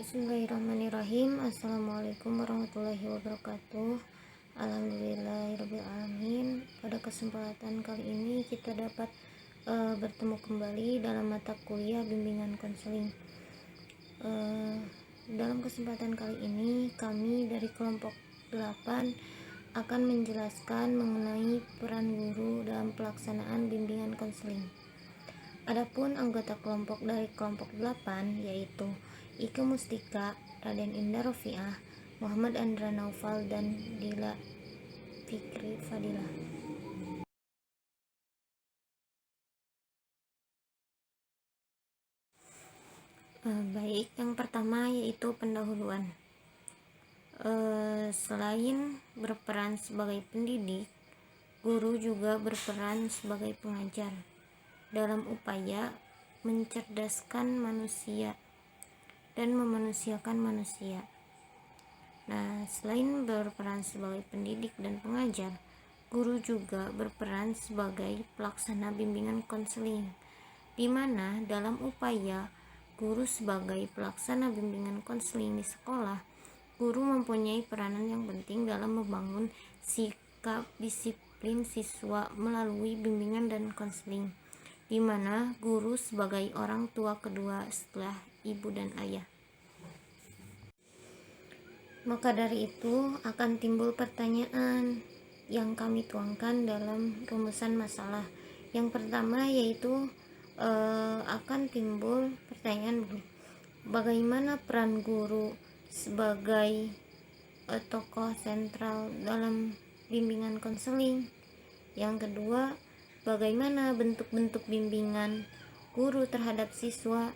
Bismillahirrahmanirrahim. Assalamualaikum warahmatullahi wabarakatuh. Alhamdulillahirrabbilalamin. Pada kesempatan kali ini kita dapat bertemu kembali dalam mata kuliah bimbingan konseling. Dalam kesempatan kali ini kami dari kelompok 8 akan menjelaskan mengenai peran guru dalam pelaksanaan bimbingan konseling. Adapun anggota kelompok dari kelompok 8 yaitu Ike Mustika, Raden Indah Rofiah, Muhammad Andra Naufal, dan Dila Fikri Fadilah. Baik, yang pertama yaitu pendahuluan. Selain berperan sebagai pendidik, guru juga berperan sebagai pengajar dalam upaya mencerdaskan manusia dan memanusiakan manusia. Nah, selain berperan sebagai pendidik dan pengajar, guru juga berperan sebagai pelaksana bimbingan konseling, di mana dalam upaya guru sebagai pelaksana bimbingan konseling di sekolah, guru mempunyai peranan yang penting dalam membangun sikap disiplin siswa melalui bimbingan dan konseling, di mana guru sebagai orang tua kedua setelah ibu dan ayah. Maka dari itu akan timbul pertanyaan yang kami tuangkan dalam rumusan masalah. Yang pertama yaitu akan timbul pertanyaan bagaimana peran guru sebagai tokoh sentral dalam bimbingan konseling. Yang kedua, bagaimana bentuk-bentuk bimbingan guru terhadap siswa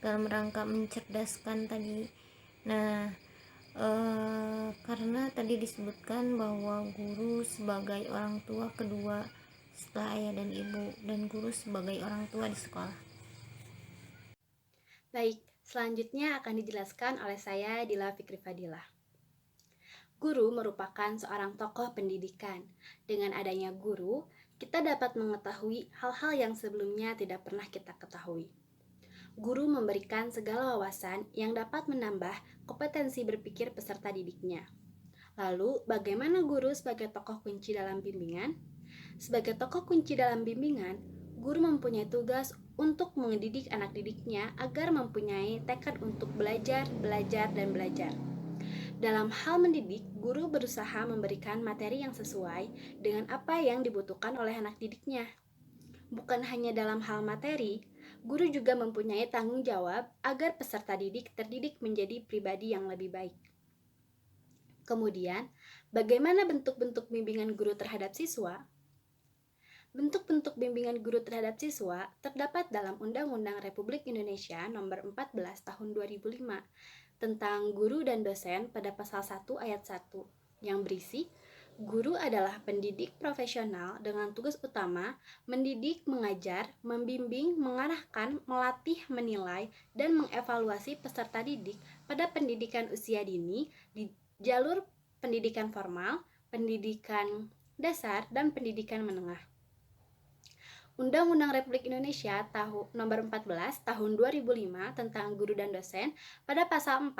dalam rangka mencerdaskan tadi. Nah, karena tadi disebutkan bahwa guru sebagai orang tua kedua setelah ayah dan ibu, dan guru sebagai orang tua di sekolah. Baik, selanjutnya akan dijelaskan oleh saya Dila Fikri Fadilah. Guru merupakan seorang tokoh pendidikan. Dengan adanya guru, kita dapat mengetahui hal-hal yang sebelumnya tidak pernah kita ketahui. Guru memberikan segala wawasan yang dapat menambah kompetensi berpikir peserta didiknya. Lalu, bagaimana guru sebagai tokoh kunci dalam bimbingan? Sebagai tokoh kunci dalam bimbingan, guru mempunyai tugas untuk mendidik anak didiknya agar mempunyai tekad untuk belajar, dan belajar. Dalam hal mendidik, guru berusaha memberikan materi yang sesuai dengan apa yang dibutuhkan oleh anak didiknya. Bukan hanya dalam hal materi, guru juga mempunyai tanggung jawab agar peserta didik terdidik menjadi pribadi yang lebih baik. Kemudian, bagaimana bentuk-bentuk bimbingan guru terhadap siswa? Bentuk-bentuk bimbingan guru terhadap siswa terdapat dalam Undang-Undang Republik Indonesia Nomor 14 Tahun 2005 tentang guru dan dosen pada pasal 1 ayat 1 yang berisi guru adalah pendidik profesional dengan tugas utama mendidik, mengajar, membimbing, mengarahkan, melatih, menilai, dan mengevaluasi peserta didik pada pendidikan usia dini di jalur pendidikan formal, pendidikan dasar, dan pendidikan menengah. Undang-Undang Republik Indonesia Nomor 14 Tahun 2005 tentang guru dan dosen pada pasal 4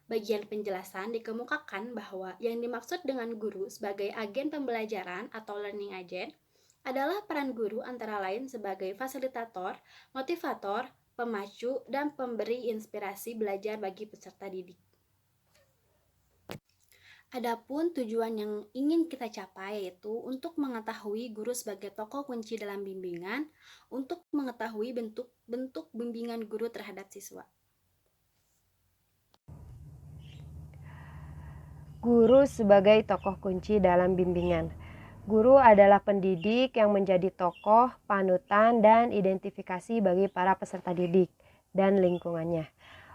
bagian penjelasan dikemukakan bahwa yang dimaksud dengan guru sebagai agen pembelajaran atau learning agent adalah peran guru antara lain sebagai fasilitator, motivator, pemacu, dan pemberi inspirasi belajar bagi peserta didik. Adapun tujuan yang ingin kita capai yaitu untuk mengetahui guru sebagai tokoh kunci dalam bimbingan, untuk mengetahui bentuk-bentuk bimbingan guru terhadap siswa. Guru sebagai tokoh kunci dalam bimbingan. Guru adalah pendidik yang menjadi tokoh, panutan, dan identifikasi bagi para peserta didik dan lingkungannya.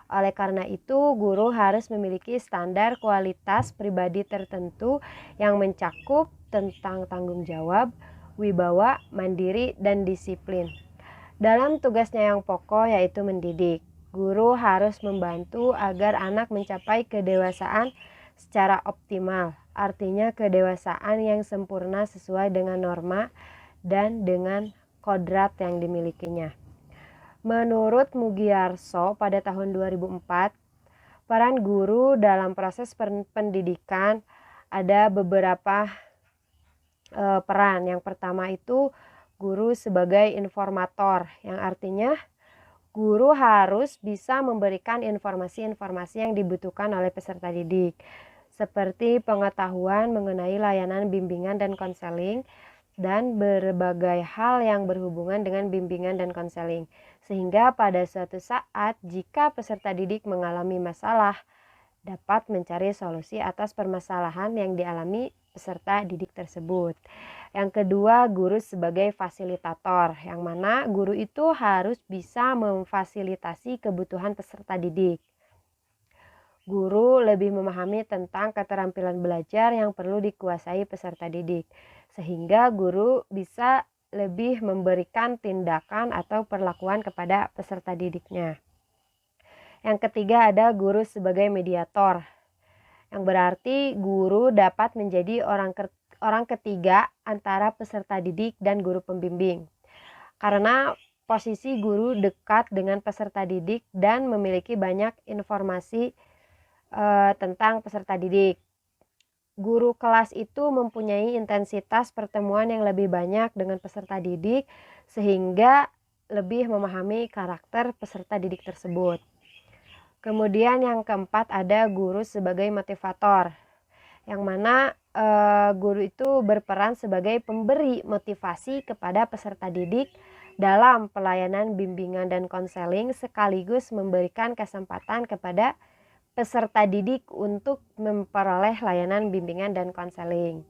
Oleh karena itu, guru harus memiliki standar kualitas pribadi tertentu yang mencakup tentang tanggung jawab, wibawa, mandiri, dan disiplin. Dalam tugasnya yang pokok yaitu mendidik, guru harus membantu agar anak mencapai kedewasaan secara optimal, artinya kedewasaan yang sempurna sesuai dengan norma dan dengan kodrat yang dimilikinya. Menurut Mugiarso pada tahun 2004, Peran guru dalam proses pendidikan ada beberapa peran. Yang pertama itu guru sebagai informator, yang artinya guru harus bisa memberikan informasi-informasi yang dibutuhkan oleh peserta didik, seperti pengetahuan mengenai layanan bimbingan dan konseling, dan berbagai hal yang berhubungan dengan bimbingan dan konseling. Sehingga pada suatu saat jika peserta didik mengalami masalah, dapat mencari solusi atas permasalahan yang dialami peserta didik tersebut. Yang kedua, guru sebagai fasilitator, yang mana guru itu harus bisa memfasilitasi kebutuhan peserta didik. Guru lebih memahami tentang keterampilan belajar yang perlu dikuasai peserta didik, sehingga guru bisa lebih memberikan tindakan atau perlakuan kepada peserta didiknya. Yang ketiga ada guru sebagai mediator, yang berarti guru dapat menjadi orang ketiga antara peserta didik dan guru pembimbing. Karena posisi guru dekat dengan peserta didik dan memiliki banyak informasi tentang peserta didik. Guru kelas itu mempunyai intensitas pertemuan yang lebih banyak dengan peserta didik sehingga lebih memahami karakter peserta didik tersebut. Kemudian yang keempat ada guru sebagai motivator, yang mana guru itu berperan sebagai pemberi motivasi kepada peserta didik dalam pelayanan bimbingan dan konseling, sekaligus memberikan kesempatan kepada peserta didik untuk memperoleh layanan bimbingan dan konseling.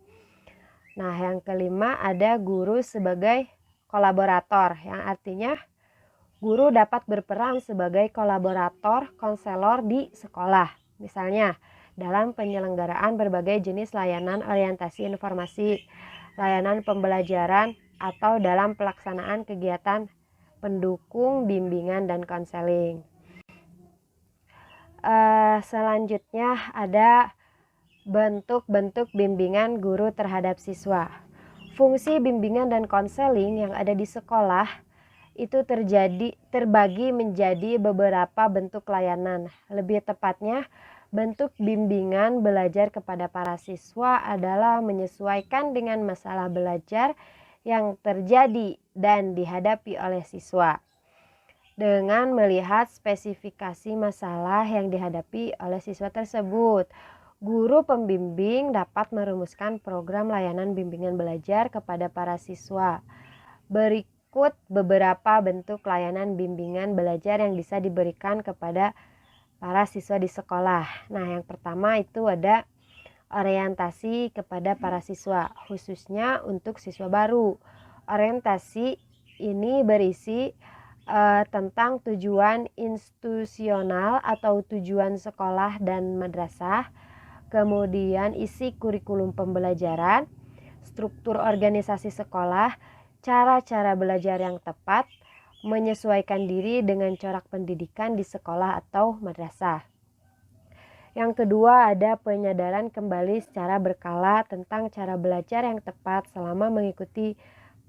Nah, yang kelima ada guru sebagai kolaborator, yang artinya guru dapat berperan sebagai kolaborator konselor di sekolah. Misalnya, dalam penyelenggaraan berbagai jenis layanan orientasi informasi, layanan pembelajaran, atau dalam pelaksanaan kegiatan pendukung bimbingan dan konseling. Selanjutnya ada bentuk-bentuk bimbingan guru terhadap siswa. Fungsi bimbingan dan konseling yang ada di sekolah itu terbagi menjadi beberapa bentuk layanan. Lebih tepatnya, bentuk bimbingan belajar kepada para siswa adalah menyesuaikan dengan masalah belajar yang terjadi dan dihadapi oleh siswa, dengan melihat spesifikasi masalah yang dihadapi oleh siswa tersebut. Guru pembimbing dapat merumuskan program layanan bimbingan belajar kepada para siswa. Berikut beberapa bentuk layanan bimbingan belajar yang bisa diberikan kepada para siswa di sekolah. Nah, yang pertama itu ada orientasi kepada para siswa, khususnya untuk siswa baru. Orientasi ini berisi tentang tujuan institusional atau tujuan sekolah dan madrasah, kemudian isi kurikulum pembelajaran, struktur organisasi sekolah, cara-cara belajar yang tepat, menyesuaikan diri dengan corak pendidikan di sekolah atau madrasah. Yang kedua ada penyadaran kembali secara berkala tentang cara belajar yang tepat selama mengikuti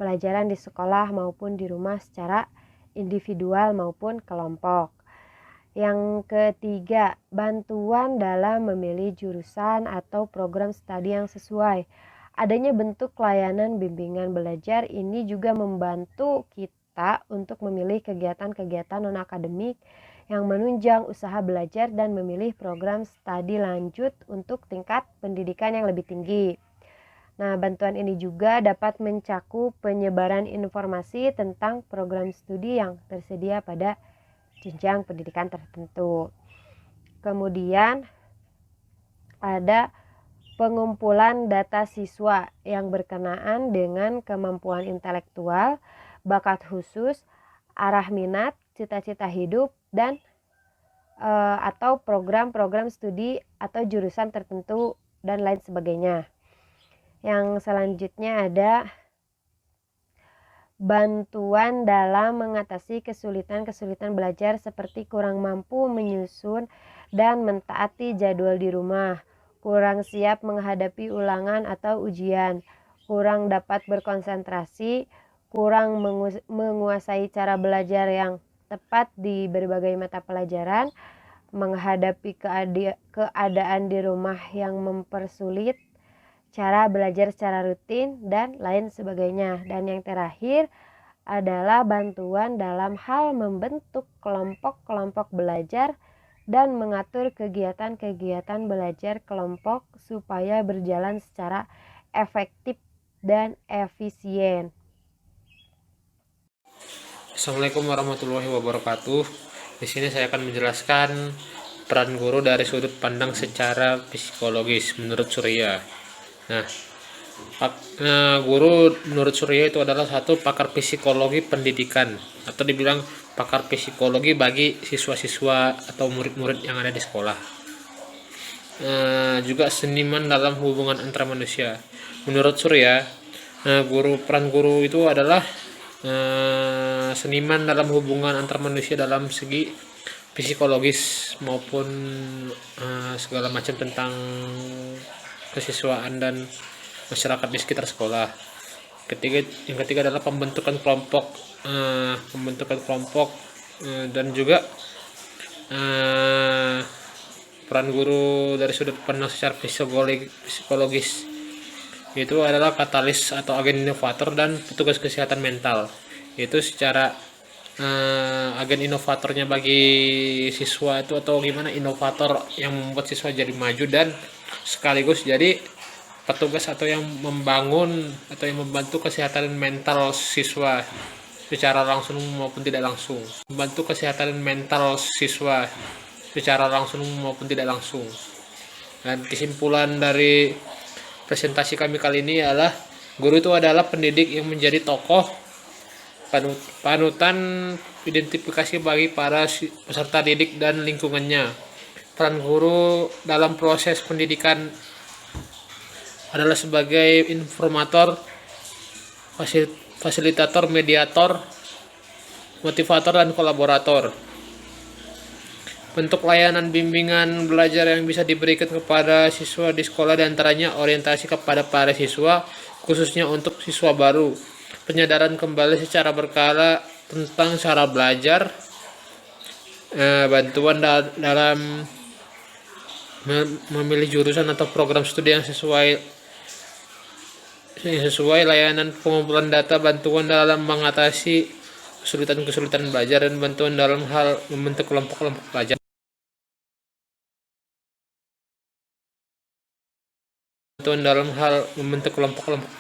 pelajaran di sekolah maupun di rumah secara individual maupun kelompok. Yang ketiga, bantuan dalam memilih jurusan atau program studi yang sesuai. Adanya bentuk layanan bimbingan belajar ini juga membantu kita untuk memilih kegiatan-kegiatan non-akademik yang menunjang usaha belajar dan memilih program studi lanjut untuk tingkat pendidikan yang lebih tinggi. Nah, bantuan ini juga dapat mencakup penyebaran informasi tentang program studi yang tersedia pada jenjang pendidikan tertentu. Kemudian ada pengumpulan data siswa yang berkenaan dengan kemampuan intelektual, bakat khusus, arah minat, cita-cita hidup, dan atau program-program studi atau jurusan tertentu dan lain sebagainya. Yang selanjutnya ada bantuan dalam mengatasi kesulitan-kesulitan belajar seperti kurang mampu menyusun dan mentaati jadwal di rumah, kurang siap menghadapi ulangan atau ujian, kurang dapat berkonsentrasi, kurang menguasai cara belajar yang tepat di berbagai mata pelajaran, menghadapi keadaan di rumah yang mempersulit, cara belajar secara rutin, dan lain sebagainya. Dan yang terakhir adalah bantuan dalam hal membentuk kelompok-kelompok belajar dan mengatur kegiatan-kegiatan belajar kelompok supaya berjalan secara efektif dan efisien. Assalamualaikum warahmatullahi wabarakatuh. Di sini saya akan menjelaskan peran guru dari sudut pandang secara psikologis menurut Surya. Nah, guru menurut Surya itu adalah satu pakar psikologi pendidikan, atau dibilang pakar psikologi bagi siswa-siswa atau murid-murid yang ada di sekolah. Juga seniman dalam hubungan antar manusia. Menurut Surya, peran guru itu adalah seniman dalam hubungan antar manusia dalam segi psikologis maupun segala macam tentang kesiswaan dan masyarakat di sekitar sekolah. Yang ketiga adalah pembentukan kelompok dan juga peran guru dari sudut pandang secara psikologis itu adalah katalis atau agen inovator dan petugas kesehatan mental. Itu secara agen inovatornya bagi siswa itu, atau gimana, inovator yang membuat siswa jadi maju dan sekaligus jadi petugas atau yang membangun atau yang membantu kesehatan mental siswa secara langsung maupun tidak langsung. Membantu kesehatan mental siswa secara langsung maupun tidak langsung. Dan kesimpulan dari presentasi kami kali ini adalah guru itu adalah pendidik yang menjadi tokoh panutan identifikasi bagi para peserta didik dan lingkungannya. Peran guru dalam proses pendidikan adalah sebagai informator, fasilitator, mediator, motivator, dan kolaborator. Bentuk layanan bimbingan belajar yang bisa diberikan kepada siswa di sekolah diantaranya orientasi kepada para siswa, khususnya untuk siswa baru, penyadaran kembali secara berkala tentang cara belajar, bantuan dalam memilih jurusan atau program studi yang sesuai, layanan pengumpulan data, bantuan dalam mengatasi kesulitan-kesulitan belajar, dan bantuan dalam hal membentuk kelompok-kelompok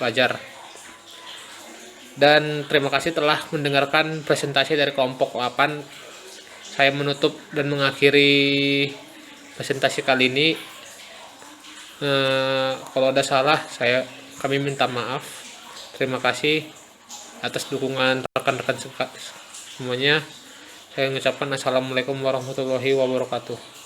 belajar. Dan terima kasih telah mendengarkan presentasi dari kelompok 8. Saya menutup dan mengakhiri presentasi kali ini. Kalau ada salah, kami minta maaf. Terima kasih atas dukungan rekan-rekan semuanya. Saya mengucapkan assalamualaikum warahmatullahi wabarakatuh.